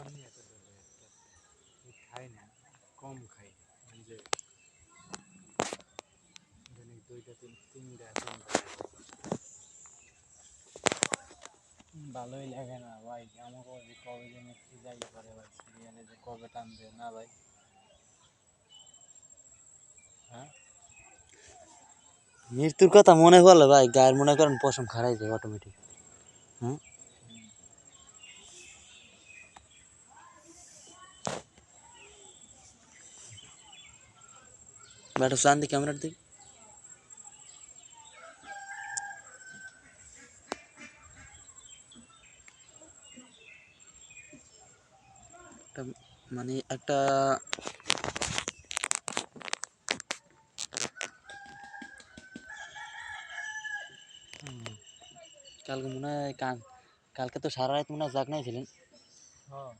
আমি এত ধরবে খাই না, কম খাই। এই যে দৈনিক দুইটা তিনটা ভালোই লাগে না ভাই। আমাকে যে কবে যে মিস্ত্রি যাই করে ভাই, সিরিয়ালে যে কবে টানবে না ভাই। হ্যাঁ, মৃত্যুর কথা মনে পড়লে ভাই গায়ের মনে করেন পশম খারাই যায় অটোমেটিক। হ্যাঁ, ব্যাটা শান্তি ক্যামেরার দিক মানে একটা কালকে মনে হয় কালকে তো সারা রাত মনে হয় জাগ নাই ছিলেন। হ্যাঁ।